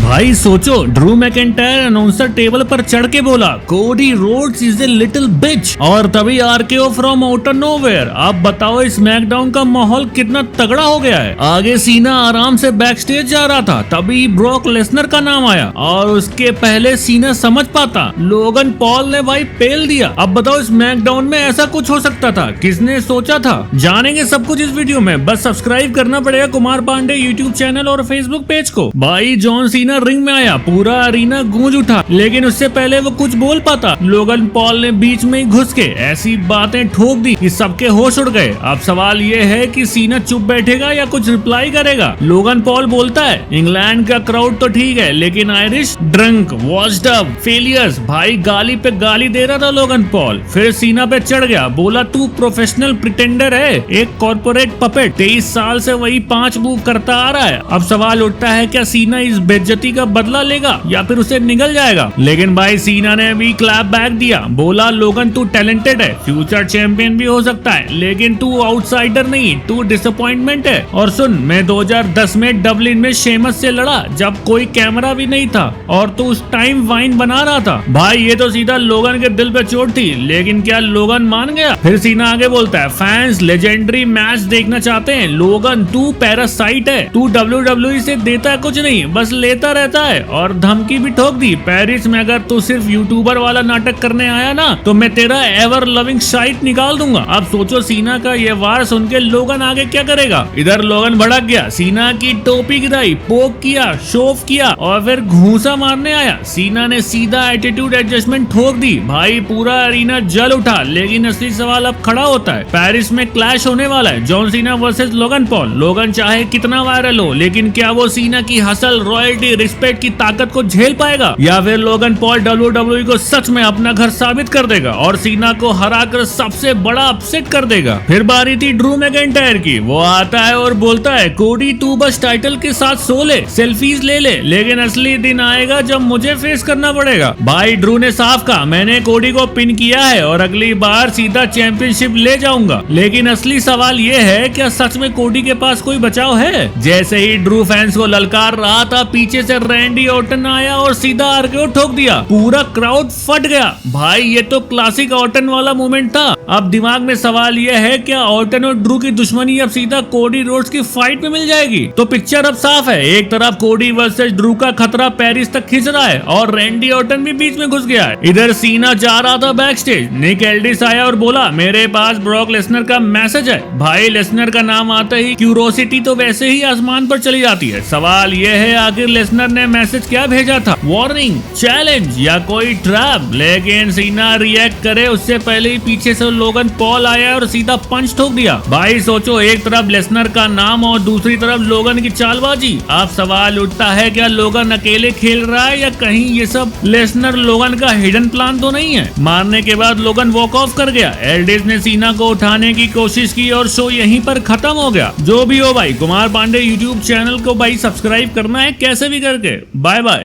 भाई सोचो, Drew McIntyre announcer table पर चढ़ के बोला Cody Rhodes is a little bitch, और तभी आरकेओ फ्रॉम आउटर नोवेयर। आप बताओ स्मैकडाउन का माहौल कितना तगड़ा हो गया है। आगे सीना आराम से बैक स्टेज जा रहा था, तभी ब्रॉक लेसनर का नाम आया और उसके पहले सीना समझ पाता लोगन पॉल ने भाई पेल दिया। अब बताओ स्मैकडाउन में ऐसा कुछ हो सकता था? किसने सोचा था? जानेंगे सब कुछ इस वीडियो में। बस सब्सक्राइब करना पड़ेगा कुमार पांडे यूट्यूब चैनल और फेसबुक पेज को। भाई जॉन सीना रिंग में आया, पूरा अरीना गूंज उठा, लेकिन उससे पहले वो कुछ बोल पाता, लोगन पॉल ने बीच में ही घुस के ऐसी बातें ठोक दी कि सबके होश उड़ गए। अब सवाल ये है कि सीना चुप बैठेगा या कुछ रिप्लाई करेगा। लोगन पॉल बोलता है इंग्लैंड का क्राउड तो ठीक है, लेकिन Irish drunk, washed up, failures. भाई गाली पे गाली दे रहा था लोगन पॉल। फिर सीना पे चढ़ गया, बोला तू प्रोफेशनल प्रिटेंडर है, एक कॉर्पोरेट पपेट, 23 साल से वही 5 मूव करता आ रहा है। अब सवाल उठता है क्या सीना इस बेइज्जती का बदला लेगा या फिर उसे निगल जाएगा? लेकिन भाई सीना ने भी क्लैप बैक दिया, बोला लोगन तू टैलेंटेड है, फ्यूचर चैंपियन भी हो सकता है, लेकिन तू आउटसाइडर नहीं, तू डिसअपॉइंटमेंट है। और सुन, मैं 2010 में डबलिन में शेमस से लड़ा जब कोई कैमरा भी नहीं था और तू उस टाइम वाइन बना रहा था। भाई ये तो सीधा लोगन के दिल पे चोट थी, लेकिन क्या लोगन मान गया? फिर सीना आगे बोलता है फैंस लेजेंडरी मैच देखना चाहते हैं, लोगन तू पैरासाइट है, तू WWE से देता कुछ नहीं, बस लेता रहता है। और धमकी भी ठोक दी, पेरिस में अगर तू सिर्फ यूट्यूबर वाला नाटक करने आया ना तो मैं तेरा एवर लविंग साइट निकाल दूंगा। अब सोचो सीना का ये वार सुन के लोगन आगे क्या करेगा। इधर लोगन भड़क गया, सीना की टोपी गिराई, पोक किया, शोफ किया और फिर घूसा मारने आया। सीना ने सीधा एटीट्यूड एडजस्टमेंट ठोक दी। भाई पूरा अरीना जल उठा, लेकिन असली सवाल अब खड़ा होता है, पेरिस में क्लैश होने वाला है, John Cena versus Logan Paul. लोगन चाहे कितना वायरल हो, लेकिन क्या वो सीना की हसल, रॉयल्टी, रिस्पेक्ट की ताकत को झेल पाएगा, या फिर लोगन पॉल WWE को सच में अपना घर साबित कर देगा और सीना को हराकर सबसे बड़ा अपसेट कर देगा? फिर बारी थी ड्रू मैकिंटायर की। वो आता है और बोलता है कोडी तू बस टाइटल के साथ सो ले, सेल्फीज ले ले, लेकिन असली दिन आएगा जब मुझे फेस करना पड़ेगा। भाई ड्रू ने साफ कहा मैंने कोडी को पिन किया है और अगली बार सीधा चैंपियनशिप ले जाऊंगा। लेकिन असली सवाल ये है क्या सच में कोडी के पास कोई बचाव है? जैसे ही ड्रू फैंस को ललकार रहा था, पीछे से रैंडी ऑर्टन आया और सीधा आरकेओ ठोक दिया, पूरा क्राउड फट गया। भाई ये तो क्लासिक ऑर्टन वाला मोमेंट था। अब दिमाग में सवाल ये है क्या ऑर्टन और ड्रू की दुश्मनी अब सीधा कोडी रोड्स की फाइट में मिल जाएगी? तो पिक्चर अब साफ है, एक तरफ कोडी वर्सेस ड्रू का खतरा पेरिस तक खिंच रहा है और रैंडी ऑर्टन भी बीच में घुस गया है। इधर सीना जा रहा था बैक स्टेज, निक एल्डिस आया और बोला मेरे पास ब्रॉक लेसनर का मैसेज है। भाई लेसनर का नाम आते ही क्यूरोसिटी तो वैसे ही आसमान पर चली जाती है। सवाल ये है आखिर लेसनर ने मैसेज क्या भेजा था? वार्निंग, चैलेंज या कोई ट्रैप? लेकिन सीना रिएक्ट करे उससे पहले ही पीछे से लोगन पॉल आया और सीधा पंच ठोक दिया। भाई सोचो, एक तरफ लेसनर का नाम और दूसरी तरफ लोगन की चालबाजी। अब सवाल उठता है क्या लोगन अकेले खेल रहा है या कहीं ये सब लेसनर लोगन का हिडन प्लान तो नहीं है? मारने के बाद लोगन वॉक ऑफ कर गया, एल्डिस ने सीना को उठाने की कोशिश की और शो यहीं पर खत्म हो गया। जो भी हो भाई, कुमार पांडे यूट्यूब चैनल को भाई सब्सक्राइब करना है कैसे भी करके। Bye bye.